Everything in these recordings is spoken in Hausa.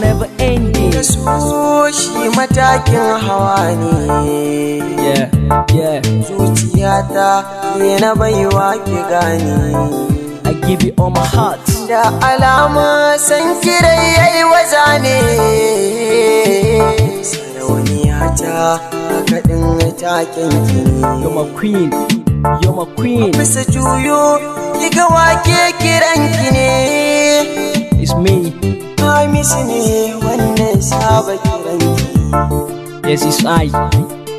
never ending. Da so shi matakin hawane. Yeah. Zuciyata ke na baiwa ki gane. I give you all my heart. Da alama san kirai yayi waza ne. Sarauniyata kaɗin taken ki ne. You're my queen, you're my queen. Bisa juyo kiga wake kiran ki ne. It's me. Hamisu ne wanda ya saba kiran ki. Yes, it's I.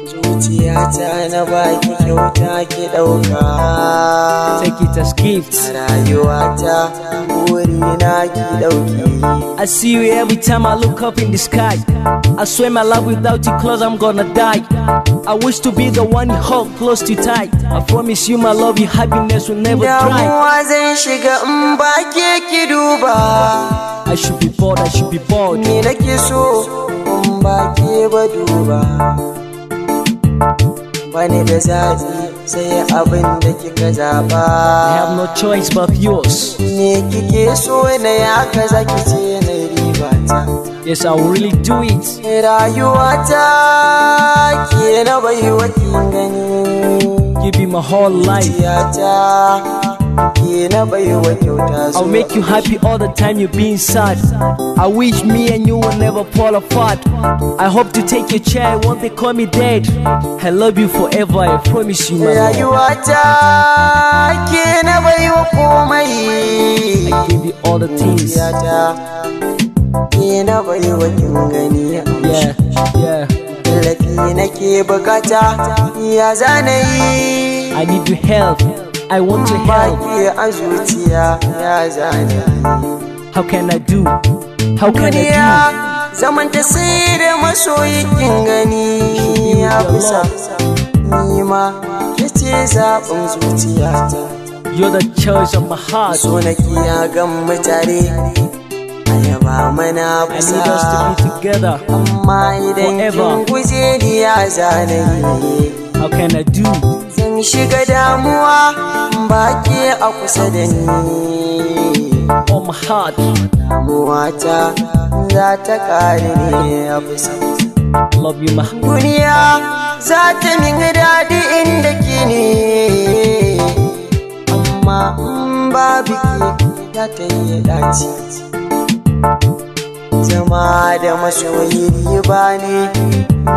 Zuciyata na baki kyauta ki ɗauka. Take it as gifts. Rayuwata burina ki ɗauki. I see you every time I look up in the sky. I swear my love without you close I'm gonna die. I wish to be the one you hold close to tight. I promise you my love, your happiness will never dry. Damuwa zan shiga in ba ke ki duba. I should be bored, I should be bored. Ni nake so in ba ke ba duba. Bani da zaɓi sai abin da kika zaɓa. I have no choice but yours. Me kike so na ya kaza kice na riba ta. Yes, I will really do it. Rayuwata ke na baiwa kin gani. Give you my whole life. Zuciyata ke na baiwa kyauta so. I'll make you happy all the time you're being sad. I wish me and you will never fall apart. I hope to take your chair, won't they call me dead. I love you forever, I promise you my love. Rayuwata ke na baiwa komai. I give you all the things. Zuciyata ke na baiwa kin gani. Yeah. Tallafi nake bukata ya zanayi. I need your help, I want your help. Baki a zuciya ya zanayi. How can I do? How can I do? Zaman ta sai da masoyi kin gani ya kusa. Ni ma kace zaɓin zuciyata. You're the choice of my heart. So na kiya gan mutare. Ayaba mana I kusa. need us to be together. Amma idan kin guje ni ya zanayi. How can I do? Zan shiga damuwa baki a kusa da ni. On my heart. Damuwata za ta ƙare ne a kusa. Love you, my Duniya za ta min daɗi inda ke ne. Amma in babu ke za ta yi ɗaci. Zama da masoyi riba ne.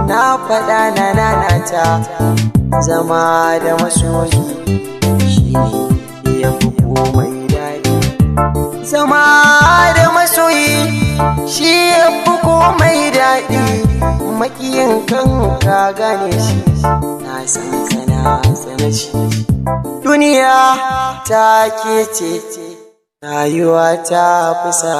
Na faɗa na nanata. Zama da masoyi shi ne ya fi komai daɗi. Zama da masoyi shi ya fi komai daɗi. Makiyin kan ka gane shi, na san kana tsana shi. Duniya ta ke ce, rayuwa ta fi sa.